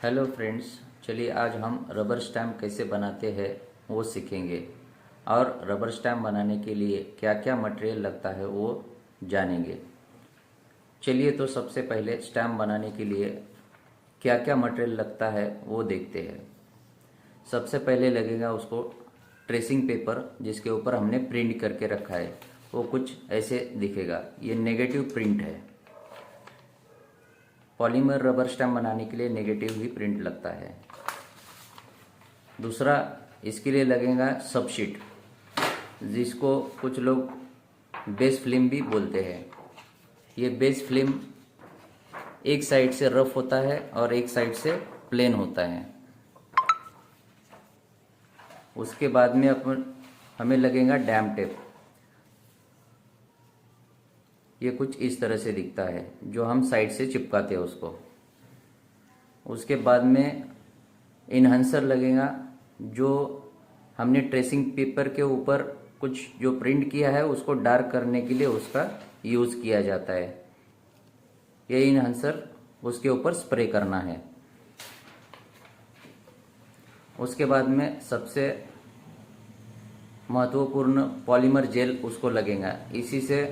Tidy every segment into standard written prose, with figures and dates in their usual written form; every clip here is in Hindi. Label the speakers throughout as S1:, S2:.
S1: हेलो फ्रेंड्स, चलिए आज हम रबर स्टैम्प कैसे बनाते हैं वो सीखेंगे और रबर स्टैम्प बनाने के लिए क्या क्या मटेरियल लगता है वो जानेंगे। चलिए तो सबसे पहले स्टैम्प बनाने के लिए क्या क्या मटेरियल लगता है वो देखते हैं। सबसे पहले लगेगा उसको ट्रेसिंग पेपर, जिसके ऊपर हमने प्रिंट करके रखा है। वो कुछ ऐसे दिखेगा, ये नेगेटिव प्रिंट है। पॉलीमर रबर स्टैम्प बनाने के लिए नेगेटिव ही प्रिंट लगता है। दूसरा, इसके लिए लगेगा सबशीट, जिसको कुछ लोग बेस फिल्म भी बोलते हैं। ये बेस फिल्म एक साइड से रफ होता है और एक साइड से प्लेन होता है। उसके बाद में हमें लगेगा डैम टेप। ये कुछ इस तरह से दिखता है, जो हम साइड से चिपकाते हैं उसको। उसके बाद में इन्हांसर लगेगा, जो हमने ट्रेसिंग पेपर के ऊपर कुछ जो प्रिंट किया है उसको डार्क करने के लिए उसका यूज़ किया जाता है। ये इन्हांसर उसके ऊपर स्प्रे करना है। उसके बाद में सबसे महत्वपूर्ण पॉलीमर जेल उसको लगेगा, इसी से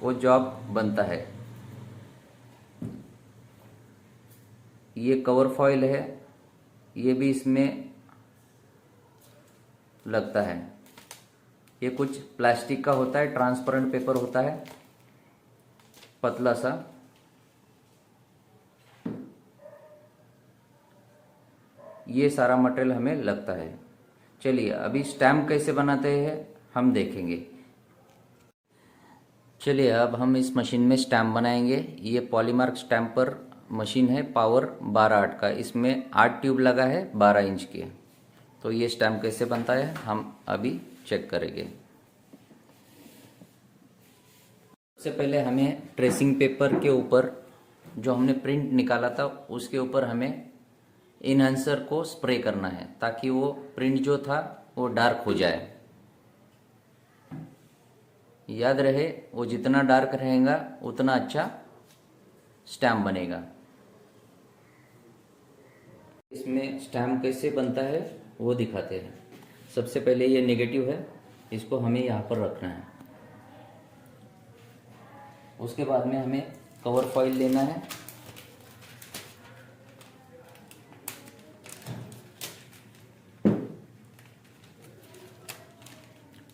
S1: वो जॉब बनता है। ये कवर फॉइल है, ये भी इसमें लगता है। ये कुछ प्लास्टिक का होता है, ट्रांसपेरेंट पेपर होता है, पतला सा। ये सारा मटेरियल हमें लगता है। चलिए अभी स्टैम्प कैसे बनाते हैं हम देखेंगे। चलिए अब हम इस मशीन में स्टैम्प बनाएंगे। ये पॉलीमार्क स्टैम्पर मशीन है, पावर 12 वाट का। इसमें 8 ट्यूब लगा है 12 इंच के। तो ये स्टैम्प कैसे बनता है हम अभी चेक करेंगे। सबसे पहले हमें ट्रेसिंग पेपर के ऊपर जो हमने प्रिंट निकाला था उसके ऊपर हमें इन्हांसर को स्प्रे करना है, ताकि वो प्रिंट जो था वो डार्क हो जाए। याद रहे, वो जितना डार्क रहेगा उतना अच्छा स्टैम्प बनेगा। इसमें स्टैम्प कैसे बनता है वो दिखाते हैं। सबसे पहले ये नेगेटिव है, इसको हमें यहाँ पर रखना है। उसके बाद में हमें कवर फॉइल लेना है।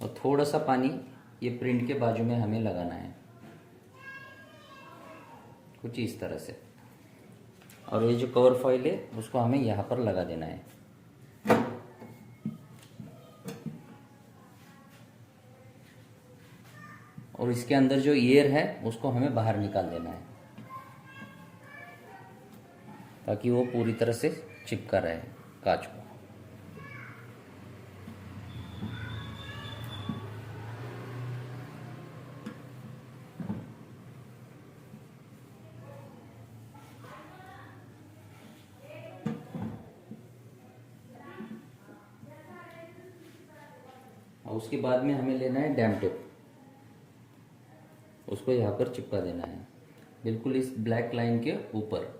S1: और थोड़ा सा पानी ये प्रिंट के बाजू में हमें लगाना है, कुछ इस तरह से। और ये जो कवर फॉइल है उसको हमें यहाँ पर लगा देना है। और इसके अंदर जो एयर है उसको हमें बाहर निकाल देना है, ताकि वो पूरी तरह से चिपका रहे कांच को। और उसके बाद में हमें लेना है डैम टेप। उसको यहाँ पर चिपका देना है, बिल्कुल इस ब्लैक लाइन के ऊपर।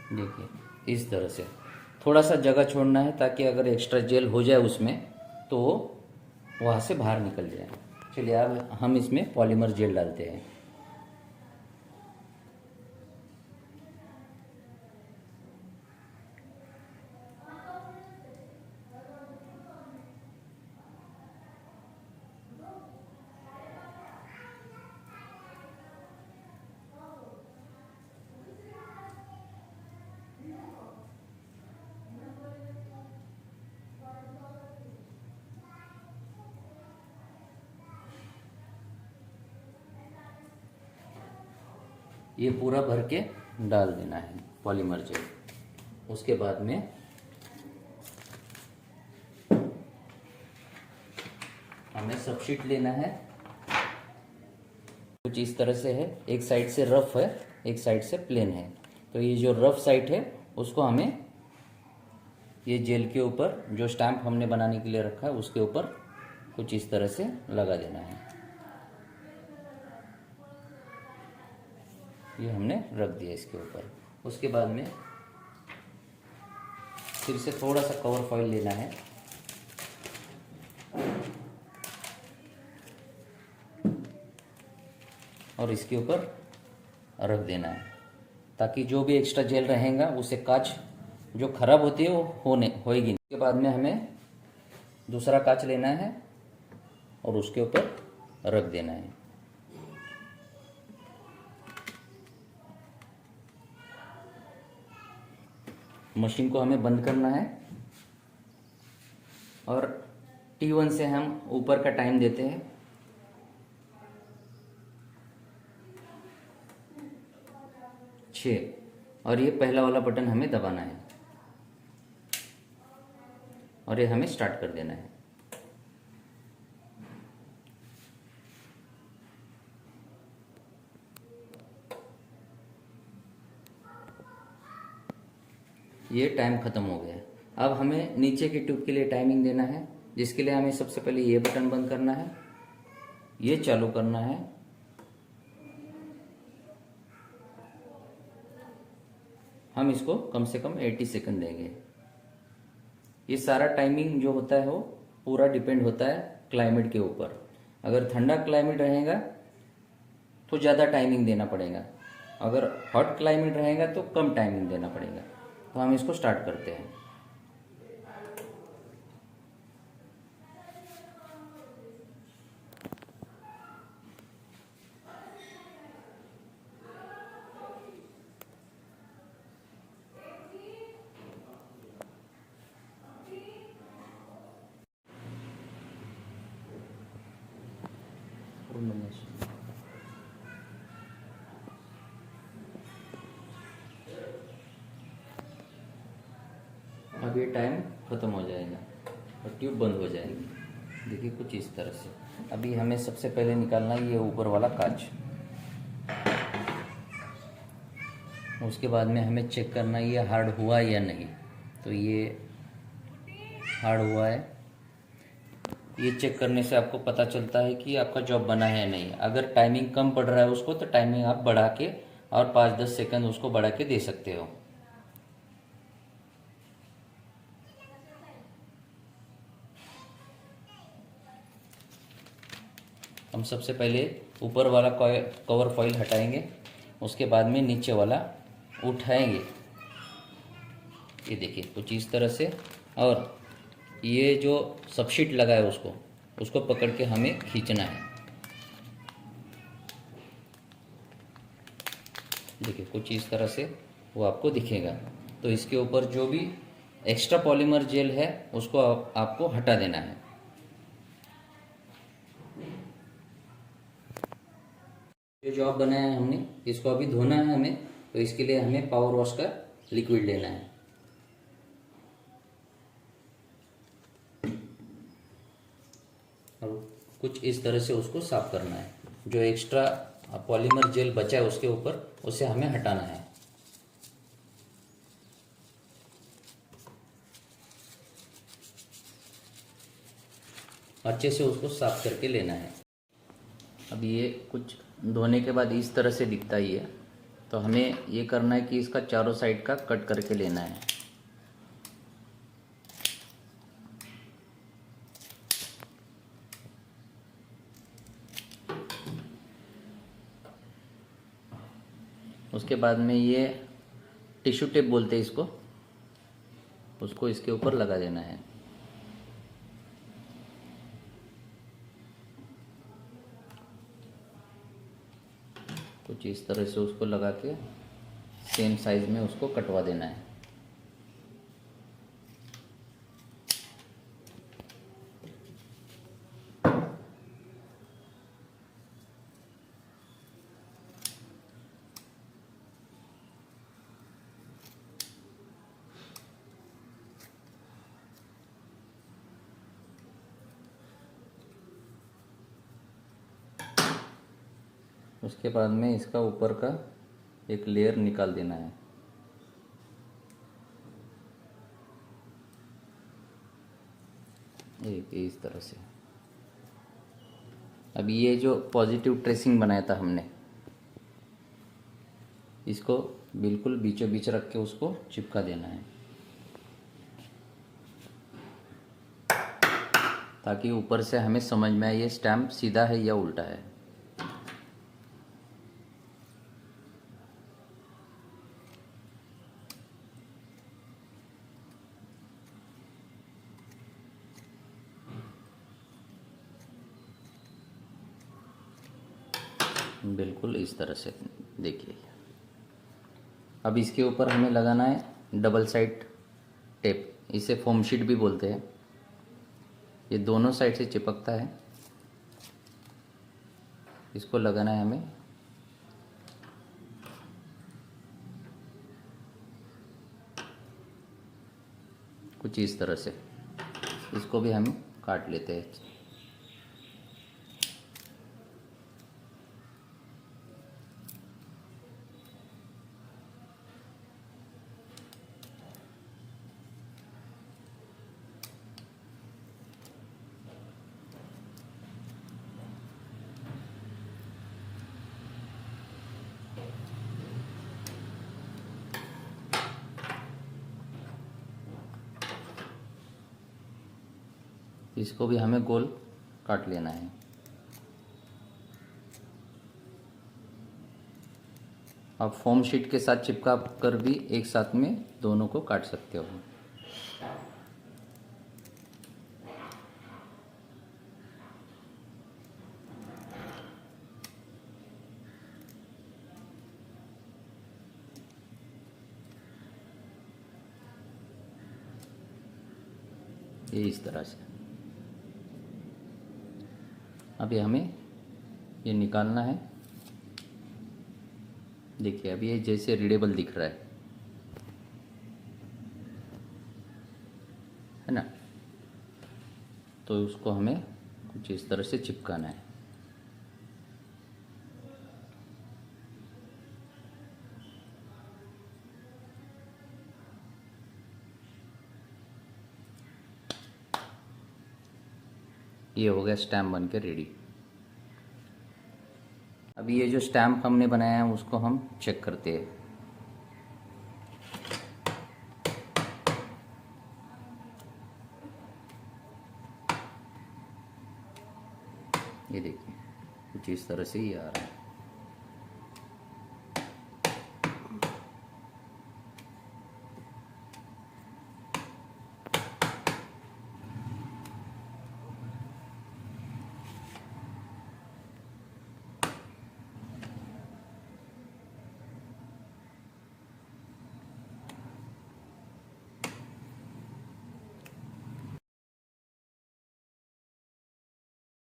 S1: देखिए इस तरह से थोड़ा सा जगह छोड़ना है, ताकि अगर एक्स्ट्रा जेल हो जाए उसमें तो वो वहाँ से बाहर निकल जाए। चलिए अब हम इसमें पॉलीमर जेल डालते हैं। ये पूरा भर के डाल देना है पॉलीमर जेल। उसके बाद में हमें सबशीट लेना है। कुछ इस तरह से है, एक साइड से रफ है, एक साइड से प्लेन है। तो ये जो रफ साइड है उसको हमें ये जेल के ऊपर, जो स्टैम्प हमने बनाने के लिए रखा है उसके ऊपर कुछ इस तरह से लगा देना है। ये हमने रख दिया इसके ऊपर। उसके बाद में फिर से थोड़ा सा कवर फॉइल लेना है और इसके ऊपर रख देना है, ताकि जो भी एक्स्ट्रा जेल रहेगा उसे कांच जो खराब होती है वो होएगी। उसके बाद में हमें दूसरा कांच लेना है और उसके ऊपर रख देना है। मशीन को हमें बंद करना है और T1 से हम ऊपर का टाइम देते हैं 6 और ये पहला वाला बटन हमें दबाना है और ये हमें स्टार्ट कर देना है। ये टाइम ख़त्म हो गया। अब हमें नीचे की ट्यूब के लिए टाइमिंग देना है, जिसके लिए हमें सबसे पहले ये बटन बंद करना है, ये चालू करना है, हम इसको कम से कम 80 सेकंड देंगे। ये सारा टाइमिंग जो होता है वो पूरा डिपेंड होता है क्लाइमेट के ऊपर। अगर ठंडा क्लाइमेट रहेगा तो ज़्यादा टाइमिंग देना पड़ेगा, अगर हॉट क्लाइमेट रहेगा तो कम टाइमिंग देना पड़ेगा। तो हम इसको स्टार्ट करते हैं। अब ये टाइम ख़त्म हो जाएगा और ट्यूब बंद हो जाएगी। देखिए कुछ इस तरह से। अभी हमें सबसे पहले निकालना है ये ऊपर वाला कांच। उसके बाद में हमें चेक करना है ये हार्ड हुआ या नहीं। तो ये हार्ड हुआ है। ये चेक करने से आपको पता चलता है कि आपका जॉब बना है या नहीं। अगर टाइमिंग कम पड़ रहा है उसको तो टाइमिंग आप बढ़ा के और 5-10 सेकंड उसको बढ़ा के दे सकते हो। हम सबसे पहले ऊपर वाला कवर फॉइल हटाएंगे, उसके बाद में नीचे वाला उठाएंगे। ये देखिए कुछ इस तरह से। और ये जो सबशीट लगा है उसको पकड़ के हमें खींचना है। देखिए कुछ इस तरह से वो आपको दिखेगा। तो इसके ऊपर जो भी एक्स्ट्रा पॉलीमर जेल है उसको आपको हटा देना है। जो जॉब बनाया है हमने इसको अभी धोना है हमें, तो इसके लिए हमें पावर वॉश का लिक्विड लेना है। और कुछ इस तरह से उसको साफ करना है। जो एक्स्ट्रा पॉलीमर जेल बचा है उसके ऊपर उसे हमें हटाना है। अच्छे से उसको साफ करके लेना है। अब ये कुछ धोने के बाद इस तरह से दिखता ही है। तो हमें ये करना है कि इसका चारों साइड का कट करके लेना है। उसके बाद में ये टिश्यू टेप बोलते हैं इसको, उसको इसके ऊपर लगा देना है। कुछ इस तरह से उसको लगा के सेम साइज में उसको कटवा देना है। उसके बाद में इसका ऊपर का एक लेयर निकाल देना है। एक इस तरह से। अब ये जो पॉजिटिव ट्रेसिंग बनाया था हमने, इसको बिल्कुल बीचों बीच रख के उसको चिपका देना है, ताकि ऊपर से हमें समझ में आए ये स्टैम्प सीधा है या उल्टा है। बिल्कुल इस तरह से देखिए। अब इसके ऊपर हमें लगाना है डबल साइड टेप, इसे फोम शीट भी बोलते हैं। ये दोनों साइड से चिपकता है, इसको लगाना है हमें। कुछ इस तरह से इसको भी हम काट लेते हैं। इसको भी हमें गोल काट लेना है। आप फोम शीट के साथ चिपका कर भी एक साथ में दोनों को काट सकते हो। ये इस तरह से। अभी हमें ये निकालना है। देखिए अभी ये जैसे रीडेबल दिख रहा है ना, तो उसको हमें कुछ इस तरह से चिपकाना है। ये हो गया स्टैम्प बन के रेडी। अभी ये जो स्टैम्प हमने बनाया है उसको हम चेक करते हैं। ये देखिए कुछ इस तरह से ही आ रहा है।